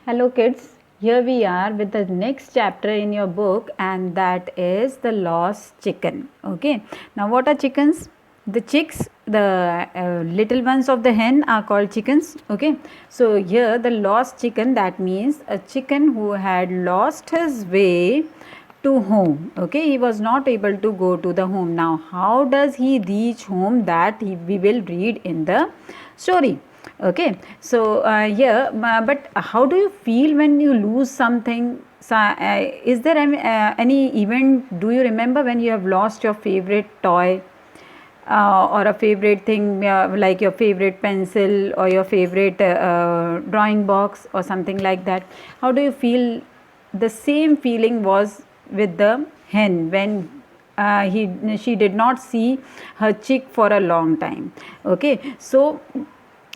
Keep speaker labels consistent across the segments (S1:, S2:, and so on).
S1: Hello kids, here we are with the next chapter in your book, and that is the lost chicken. Okay, now what are chickens? The chicks, the little ones of the hen are called chickens. Okay, so here the lost chicken, that means a chicken who had lost his way to home. Okay, he was not able to go to the home. Now how does he reach home? We will read in the story. Okay, so but how do you feel when you lose something? So, is there any event, do you remember when you have lost your favorite toy, or a favorite thing, like your favorite pencil or your favorite drawing box or something like that? How do you feel? The same feeling was with the hen when she did not see her chick for a long time. Okay, so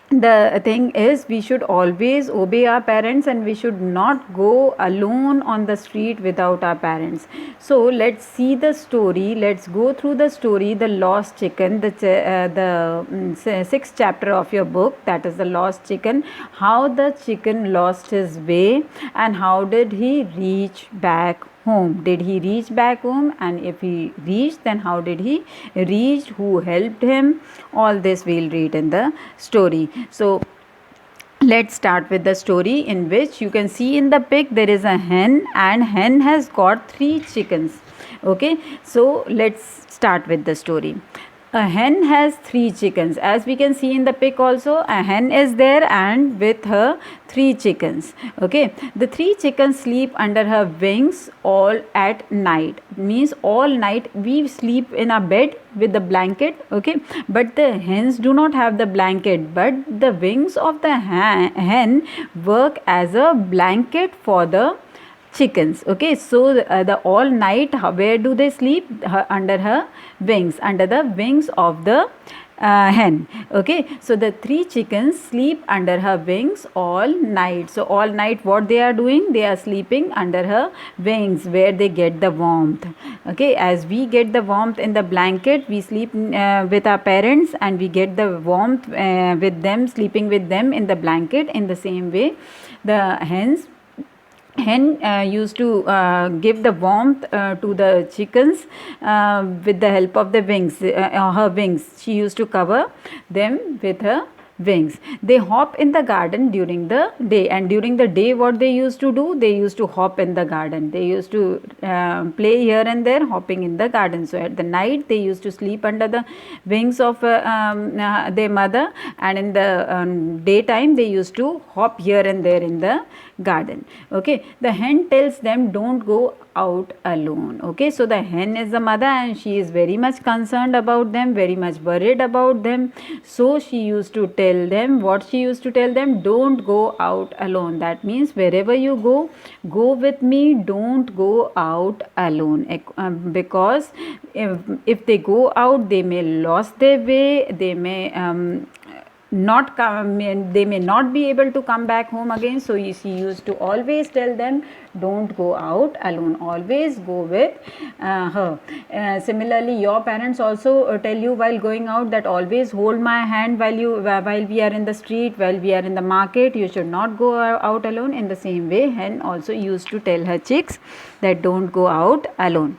S1: the thing is, we should always obey our parents, and we should not go alone on the street without our parents. So let's see the story. Let's go through the story, the lost chicken, the sixth chapter of your book, that is the lost chicken. How the chicken lost his way, and how did he reach back home? Did he reach back home? And if he reached, then how did he reach? Who helped him? All this we'll read in the story. So let's start with the story, in which you can see in the pic there is a hen, and hen has got 3 chickens. Okay, so let's start with the story. A hen has 3 chickens. As we can see in the pic also, a hen is there and with her 3 chickens. Okay, the 3 chickens sleep under her wings all at night. Means all night we sleep in a bed with the blanket. Okay, but the hens do not have the blanket, but the wings of the hen work as a blanket for the chickens. Okay, so the all night, where do they sleep? Under her wings, under the wings of the hen. Okay, so the 3 chickens sleep under her wings all night. So all night what they are doing? They are sleeping under her wings, where they get the warmth. Okay, as we get the warmth in the blanket, we sleep with our parents, and we get the warmth with them, sleeping with them in the blanket. In the same way, the hen used to give the warmth to the chickens with the help of the wings, her wings. She used to cover them with her wings. They hop in the garden during the day, and during the day what they used to do? They used to hop in the garden. They used to play here and there, hopping in the garden. So at the night they used to sleep under the wings of their mother, and in the daytime they used to hop here and there in the garden. Okay, the hen tells them, don't go out alone. Okay, so the hen is the mother, and she is very much concerned about them, very much worried about them. So she used to tell them, what she used to tell them? Don't go out alone. That means wherever you go with me, don't go out alone. Because if they go out, they may lose their way, they may not come, they may not be able to come back home again. So she used to always tell them, don't go out alone, always go with her. Similarly, your parents also tell you while going out that always hold my hand while we are in the street, while we are in the market. You should not go out alone. In the same way, hen also used to tell her chicks that don't go out alone.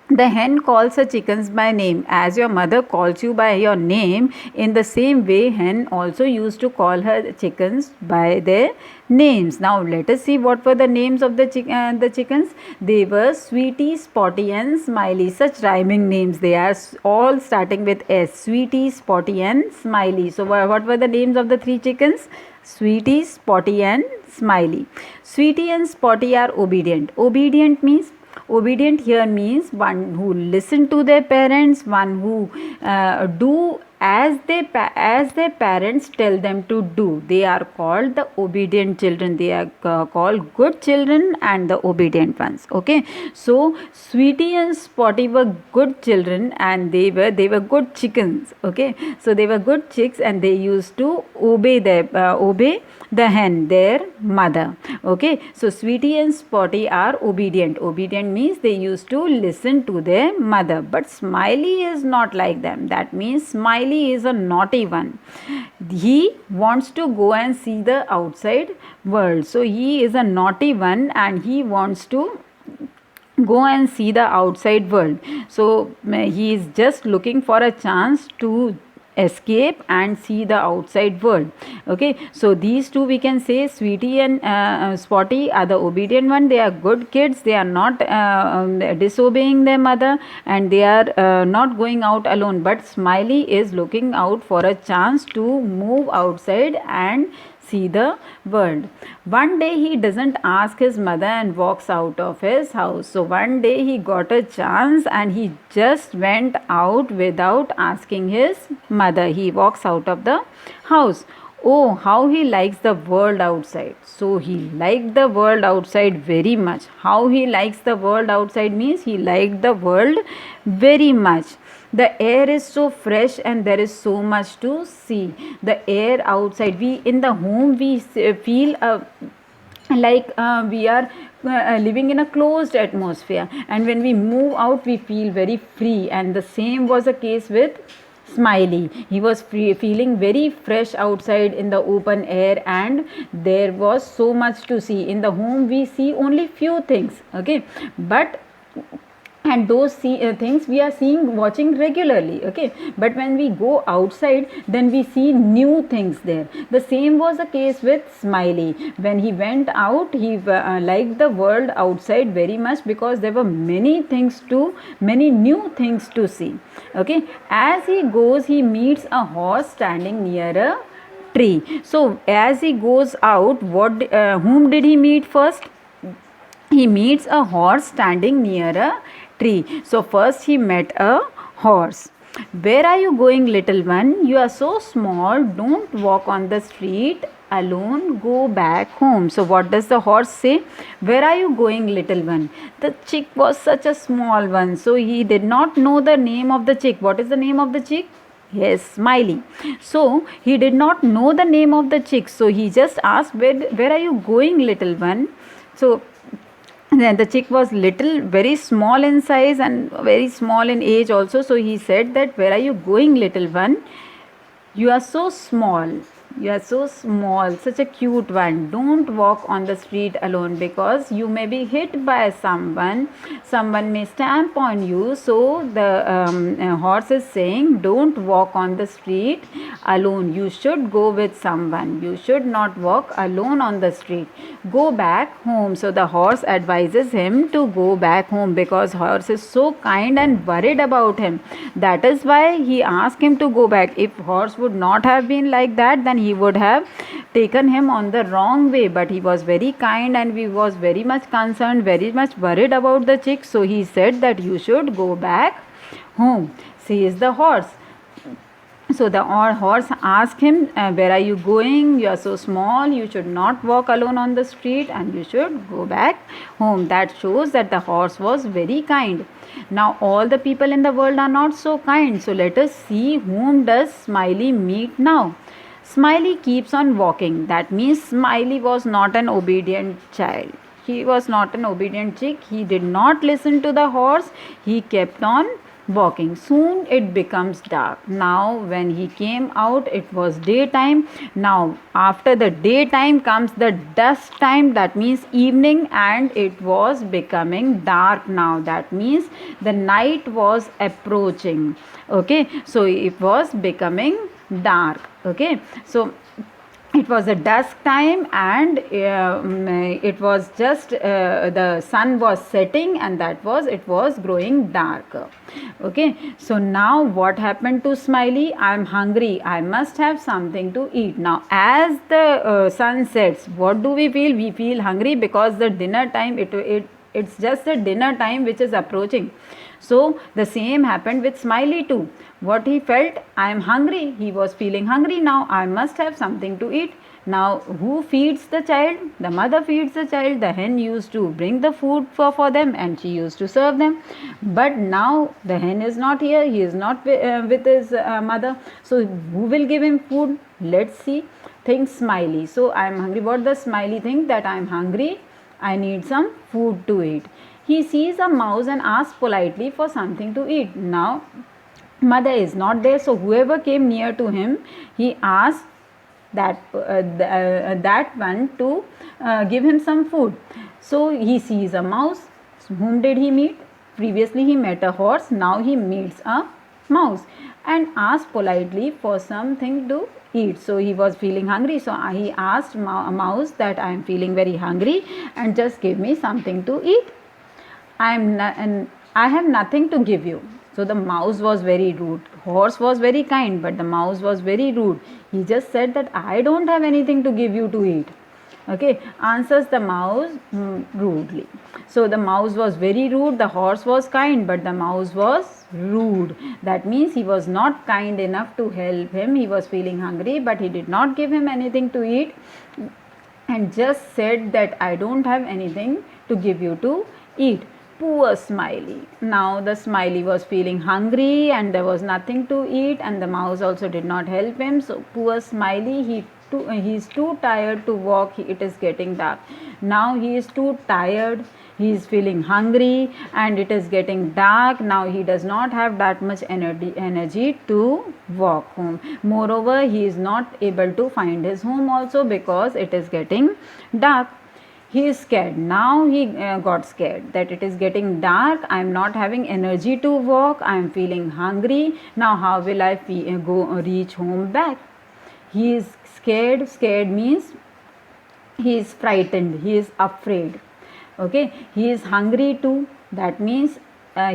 S1: The hen calls her chickens by name. As your mother calls you by your name, in the same way hen also used to call her chickens by their names. Now let us see what were the names of the chickens. They were Sweetie, Spotty and Smiley. Such rhyming names. They are all starting with S. Sweetie, Spotty and Smiley. So what were the names of the 3 chickens? Sweetie, Spotty and Smiley. Sweetie and Spotty are obedient. Obedient here means one who listen to their parents, one who do as their parents tell them to do. They are called the obedient children. They are called good children and the obedient ones. Okay, so Sweetie and Spotty were good children, and they were good chickens. Okay, so they were good chicks, and they used to obey the hen, their mother. Okay, so Sweetie and Spotty are obedient. Obedient means they used to listen to their mother. But Smiley is not like them. That means Smiley is a naughty one. He wants to go and see the outside world. So he is a naughty one and he wants to go and see the outside world. So he is just looking for a chance to escape and see the outside world. Okay, so these two we can say, Sweetie and Spotty are the obedient one. They are good kids. They are not disobeying their mother, and they are not going out alone. But Smiley is looking out for a chance to move outside and see the world. One day he doesn't ask his mother and walks out of his house. So one day he got a chance and he just went out without asking his mother. He walks out of the house. Oh, how he likes the world outside. So he liked the world outside very much. How he likes the world outside means he liked the world very much. The air is so fresh and there is so much to see. The air outside, we in the home we feel like we are living in a closed atmosphere, and when we move out we feel very free. And the same was the case with Smiley. He was feeling very fresh outside in the open air, and there was so much to see. In the home we see only few things, okay, but and those things we are seeing, watching regularly, okay, but when we go outside then we see new things there. The same was the case with Smiley. When he went out, he liked the world outside very much because there were many new things to see. Okay, as he goes, he meets a horse standing near a tree. So as he goes out, whom did he meet first? He meets a horse standing near a tree. So first he met a horse. Where are you going, little one? You are so small. Don't walk on the street alone. Go back home. So what does the horse say? Where are you going, little one? The chick was such a small one, so he did not know the name of the chick. What is the name of the chick? Yes, Smiley. So he did not know the name of the chick. So he just asked, where are you going, little one? So then the chick was little, very small in size and very small in age also. So he said that, where are you going, little one? You are so small. You are so small, such a cute one. Don't walk on the street alone because you may be hit by someone. Someone may stamp on you. So the horse is saying, don't walk on the street alone. You should go with someone. You should not walk alone on the street. Go back home. So the horse advises him to go back home because horse is so kind and worried about him. That is why he asked him to go back. If horse would not have been like that, then he would have taken him on the wrong way. But he was very kind and he was very much concerned, very much worried about the chick. So he said that you should go back home, says the horse. So the horse asked him, where are you going? You are so small. You should not walk alone on the street and you should go back home. That shows that the horse was very kind. Now all the people in the world are not so kind. So let us see, whom does Smiley meet now? Smiley keeps on walking. That means Smiley was not an obedient child. He was not an obedient chick. He did not listen to the horse. He kept on walking. Soon it becomes dark. Now when he came out, it was daytime. Now after the daytime comes the dusk time, that means evening, and it was becoming dark now. That means the night was approaching. Okay, so it was becoming dark. Okay, so it was a dusk time and it was just the sun was setting, and it was growing dark. Okay, so now what happened to Smiley? I am hungry, I must have something to eat. Now as the sun sets, what do we feel? We feel hungry because the dinner time, it's just the dinner time which is approaching. So the same happened with Smiley too. What he felt? I am hungry. He was feeling hungry now. I must have something to eat. Now who feeds the child? The mother feeds the child. The hen used to bring the food for them and she used to serve them. But now the hen is not here. He is not with his mother. So who will give him food? Let's see. thinks Smiley. So I am hungry. What does Smiley think? That I am hungry, I need some food to eat. He sees a mouse and asks politely for something to eat. Now mother is not there, so whoever came near to him, he asked that one to give him some food. So he sees a mouse. Whom did he meet? Previously he met a horse, now he meets a mouse and asks politely for something to eat. So he was feeling hungry, so he asked a mouse that I am feeling very hungry and just give me something to eat. I have nothing to give you. So the mouse was very rude. Horse was very kind, but the mouse was very rude. He just said that I don't have anything to give you to eat. Okay, answers the mouse rudely. So the mouse was very rude, the horse was kind, but the mouse was rude. That means he was not kind enough to help him. He was feeling hungry, but he did not give him anything to eat and just said that I don't have anything to give you to eat. Poor Smiley. Now the Smiley was feeling hungry and there was nothing to eat, and the mouse also did not help him. So poor Smiley, he's too tired to walk. It is getting dark. Now he is too tired. He is feeling hungry and it is getting dark. Now he does not have that much energy to walk home. Moreover, he is not able to find his home also because it is getting dark. He is scared. Now he got scared that it is getting dark. I am not having energy to walk. I am feeling hungry. Now how will I reach home back? He is scared. Scared means he is frightened. He is afraid. Okay. He is hungry too. That means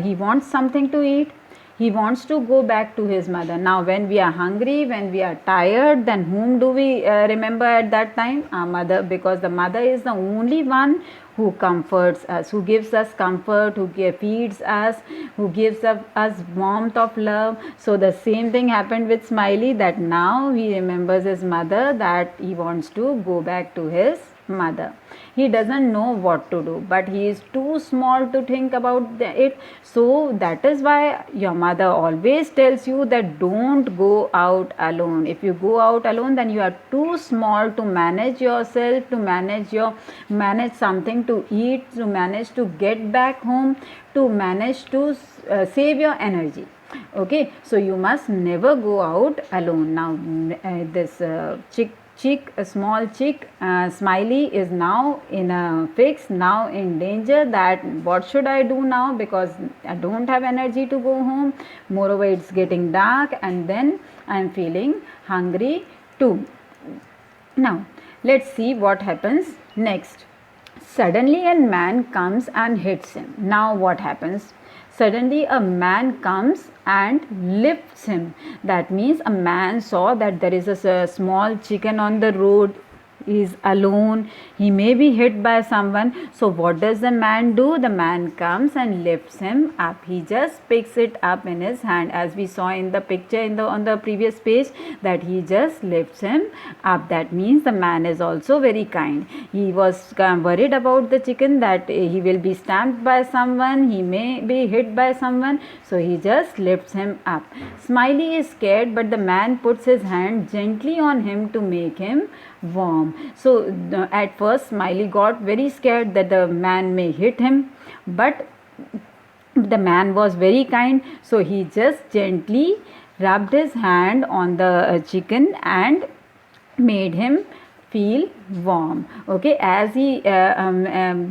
S1: he wants something to eat. He wants to go back to his mother. Now when we are hungry, when we are tired, then whom do we remember at that time? Our mother, because the mother is the only one who comforts us, who gives us comfort, who feeds us, who gives us warmth of love. So the same thing happened with Smiley, that now he remembers his mother, that he wants to go back to his mother. He doesn't know what to do, but he is too small to think about it. So that is why your mother always tells you that don't go out alone. If you go out alone, then you are too small to manage yourself, to manage something to eat, to manage to get back home, to manage to save your energy. Okay, so you must never go out alone. Now this a small chick, Smiley, is now in a fix, now in danger, that what should I do now, because I don't have energy to go home. Moreover, it's getting dark and then I am feeling hungry too. Now let's see what happens next. Suddenly a man comes and hits him. Now what happens? Suddenly a man comes and lifts him. That means a man saw that there is a small chicken on the road. He is alone. He may be hit by someone. So what does the man do? The man comes and lifts him up. He just picks it up in his hand, as we saw in the picture on the previous page, that he just lifts him up. That means the man is also very kind. He was worried about the chicken, that he will be stamped by someone, he may be hit by someone, so he just lifts him up. Smiley is scared, but the man puts his hand gently on him to make him warm. So at first Smiley got very scared that the man may hit him, but the man was very kind, so he just gently rubbed his hand on the chicken and made him feel warm. Okay, as he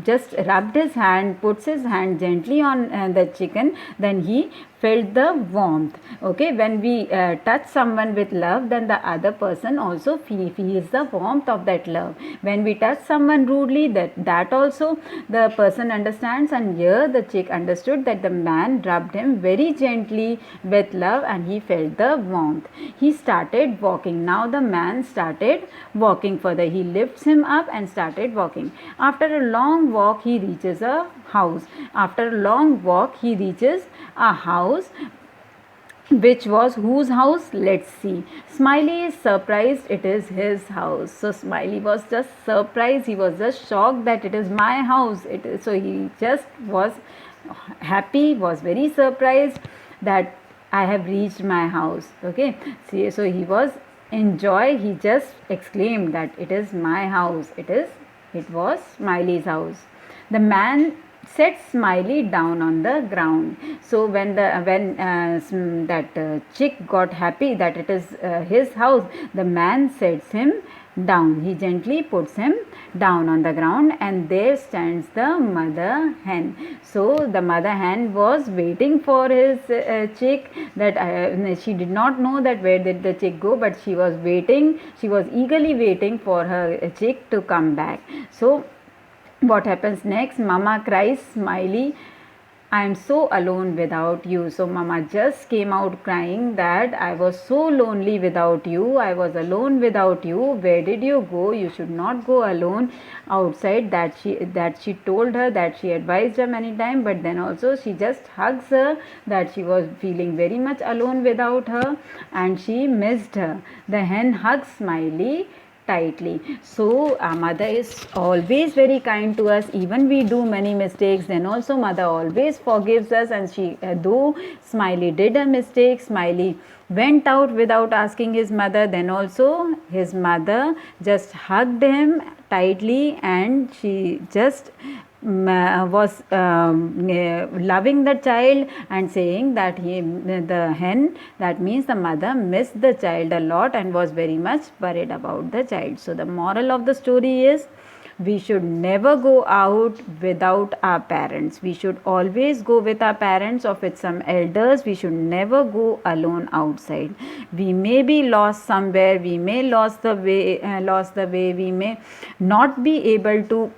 S1: just rubbed his hand, puts his hand gently on the chicken, then he felt the warmth. Okay, when we touch someone with love, then the other person also feels the warmth of that love. When we touch someone rudely, that also the person understands, and here the chick understood that the man rubbed him very gently with love and he felt the warmth. He started walking. Now the man started walking further. He lifts him up and started walking. After a long walk, he reaches a house. After a long walk, he reaches a house. Which was whose house? Let's see. Smiley is surprised it is his house. So Smiley was just surprised. He was just shocked that it is my house. So he just was happy, was very surprised that I have reached my house. Okay. See, so he was in joy, he just exclaimed that it is my house. It was Smiley's house. The man set Smiley down on the ground. So when that chick got happy that it is his house, the man sets him down. He gently puts him down on the ground, and there stands the mother hen. So the mother hen was waiting for his chick. That she did not know that where did the chick go, but she was waiting. She was eagerly waiting for her chick to come back. So what happens next? Mama cries, Smiley, I am so alone without you. So mama just came out crying that I was so lonely without you. I was alone without you. Where did you go? You should not go alone outside. That she told her, that she advised her many times, but then also she just hugs her, that she was feeling very much alone without her and she missed her. The hen hugs Smiley tightly. So our mother is always very kind to us. Even we do many mistakes, then also mother always forgives us. And she though Smiley did a mistake, Smiley went out without asking his mother, then also his mother just hugged him tightly, and she just was loving the child and saying that the hen, that means the mother, missed the child a lot and was very much worried about the child. So the moral of the story is, we should never go out without our parents. We should always go with our parents or with some elders. We should never go alone outside. We may be lost somewhere, we may lost the way, we may not be able to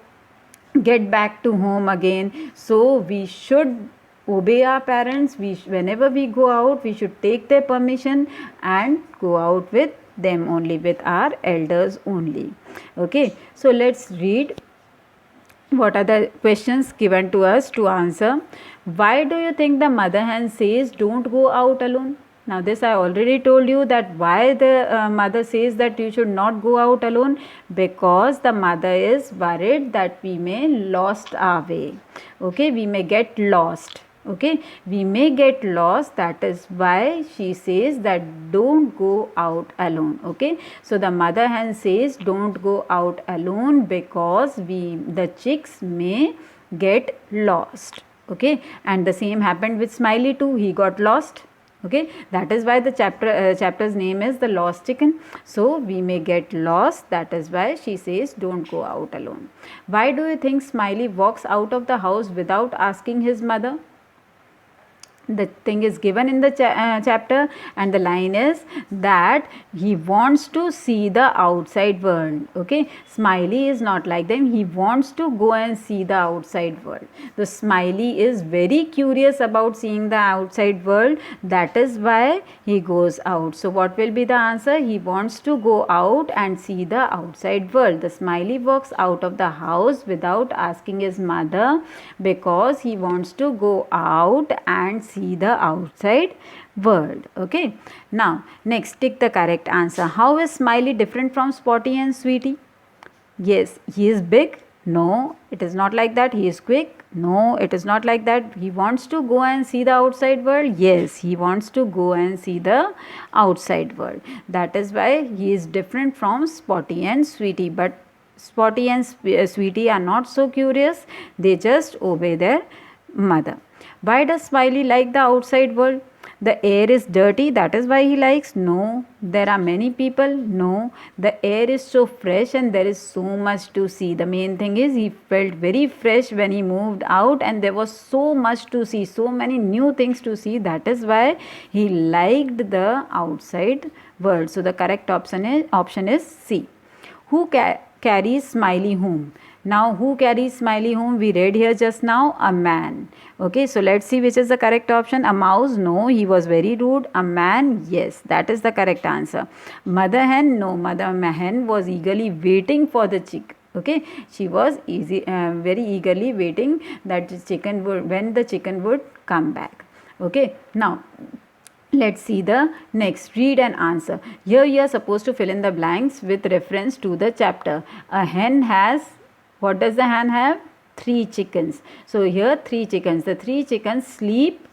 S1: get back to home again. So we should obey our parents. Whenever we go out, we should take their permission and go out with them only, with our elders only. Okay, so let's read what are the questions given to us to answer. Why do you think the mother hen says don't go out alone? Now this I already told you, that why the mother says that you should not go out alone, because the mother is worried that we may lost our way. Okay, we may get lost. Okay, we may get lost. That is why she says that don't go out alone. Okay, so the mother hen says don't go out alone because the chicks may get lost. Okay, and the same happened with Smiley too. He got lost. Okay, that is why the chapter's name is The Lost Chicken. So we may get lost. That is why she says don't go out alone. Why do you think Smiley walks out of the house without asking his mother? The thing is given in the chapter, and the line is that he wants to see the outside world. Okay, Smiley is not like them. He wants to go and see the outside world. The Smiley is very curious about seeing the outside world. That is why he goes out. So what will be the answer? He wants to go out and see the outside world. The Smiley walks out of the house without asking his mother because he wants to go out and see the outside world. Okay, now next, tick the correct answer. How is Smiley different from Spotty and Sweetie? Yes, he is big. No, it is not like that. He is quick. No, it is not like that. He wants to go and see the outside world. Yes, he wants to go and see the outside world. That is why he is different from Spotty and Sweetie. But Spotty and Sweetie are not so curious. They just obey their mother. Why does Smiley like the outside world? The air is dirty, that is why he likes? No. There are many people? No. The air is so fresh and there is so much to see. The main thing is he felt very fresh when he moved out, and there was so much to see, so many new things to see. That is why he liked the outside world. So the correct option is C. Who carries Smiley home? Now who carries Smiley home? We read here just now, a man. Okay, so let's see which is the correct option. A mouse? No, he was very rude. A man? Yes, that is the correct answer. Mother hen? No, mother hen was eagerly waiting for the chick. Okay, she was very eagerly waiting that when the chicken would come back. Okay, now let's see the next. Read and answer. Here you are supposed to fill in the blanks with reference to the chapter. A hen has, what does the hen have? 3 chickens. So here 3 chickens. The 3 chickens sleep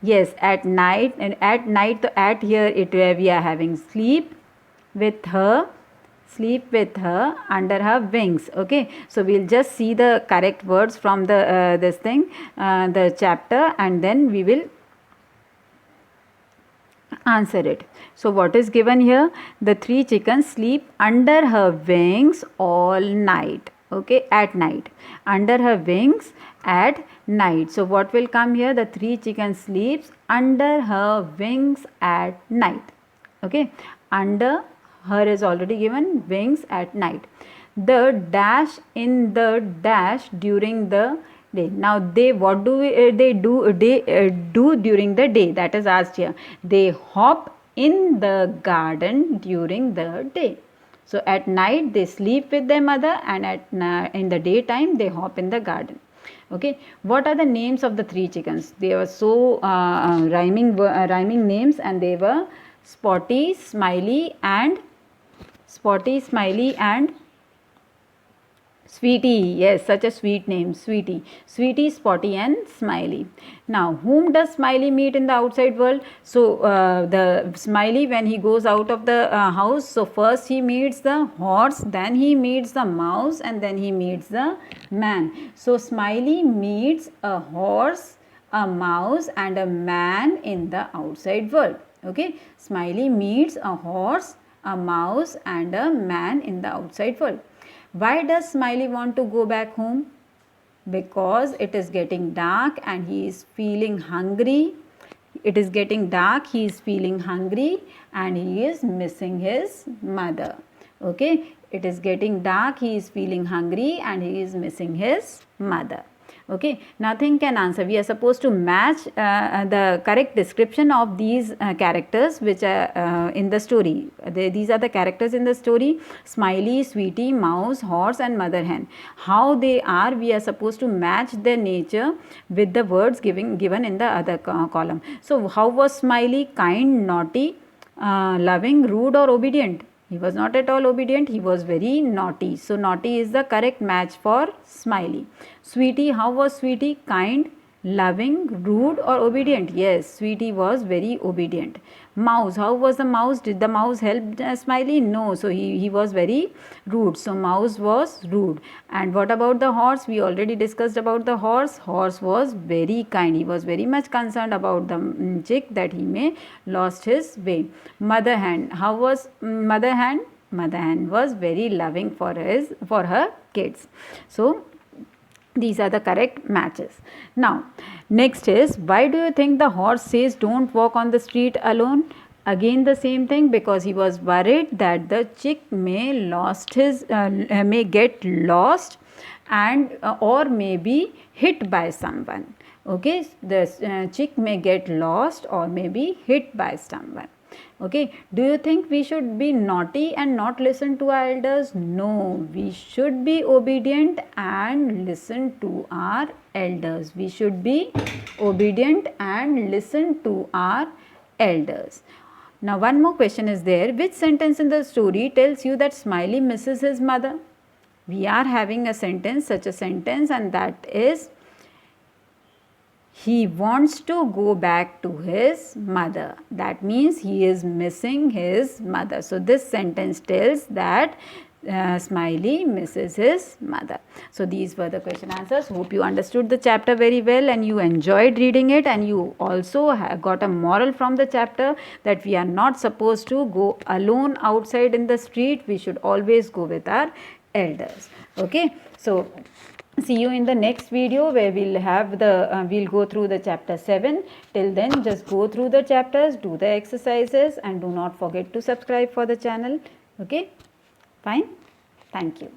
S1: Yes, at night, and at night, the at here we are having sleep with her, under her wings. Okay, so we'll just see the correct words from the this thing, the chapter, and then we will answer it. So what is given here? The 3 chickens sleep under her wings all night. Okay, at night, under her wings at night. So what will come here? The 3 chickens sleeps under her wings at night. Okay, under her is already given, wings at night. The dash in the dash during the day. Now they, what do they do do during the day? That is asked here. They hop in the garden during the day. So at night they sleep with their mother, and in the daytime they hop in the garden. Okay, what are the names of the 3 chickens? They were so rhyming names, and they were Spotty, Smiley and Sweetie. Yes, such a sweet name. Sweetie, Spotty and Smiley. Now, whom does Smiley meet in the outside world? So, the Smiley, when he goes out of the house, so first he meets the horse, then he meets the mouse, and then he meets the man. So, Smiley meets a horse, a mouse, and a man in the outside world. Okay, Smiley meets a horse, a mouse, and a man in the outside world. Why does Smiley want to go back home? Because it is getting dark and he is feeling hungry. It is getting dark, he is feeling hungry, and he is missing his mother. Okay, it is getting dark, he is feeling hungry, and he is missing his mother. Okay, nothing can answer. We are supposed to match the correct description of these characters which are in the story. These are the characters in the story: Smiley, Sweetie, Mouse, Horse, and Mother Hen. How they are, we are supposed to match their nature with the words given in the other column. So how was Smiley? Kind, naughty, loving, rude, or obedient? He was not at all obedient, he was very naughty. So naughty is the correct match for Smiley. Sweetie, how was Sweetie? Kind, loving, rude, or obedient? Yes, Sweetie was very obedient. Mouse, how was the mouse? Did the mouse help Smiley? No, so he was very rude. So Mouse was rude. And what about the horse? We already discussed about the horse. Horse was very kind. He was very much concerned about the chick, that he may lost his way. Mother Hen, how was Mother Hen? Mother Hen was very loving for her kids. So these are the correct matches. Now, next is, why do you think the horse says don't walk on the street alone? Again the same thing, because he was worried that the chick may get lost, and or may be hit by someone. Okay, the chick may get lost or may be hit by someone. Okay, do you think we should be naughty and not listen to our elders? No, we should be obedient and listen to our elders. We should be obedient and listen to our elders. Now, one more question is there. Which sentence in the story tells you that Smiley misses his mother? We are having a sentence, such a sentence, and that is, he wants to go back to his mother. That means he is missing his mother. So this sentence tells that Smiley misses his mother. So these were the question answers. Hope you understood the chapter very well and you enjoyed reading it, and you also got a moral from the chapter that we are not supposed to go alone outside in the street. We should always go with our elders. Okay, so see you in the next video, where we'll have we'll go through the chapter 7. Till then, just go through the chapters, do the exercises, and do not forget to subscribe for the channel. Okay, fine. Thank you.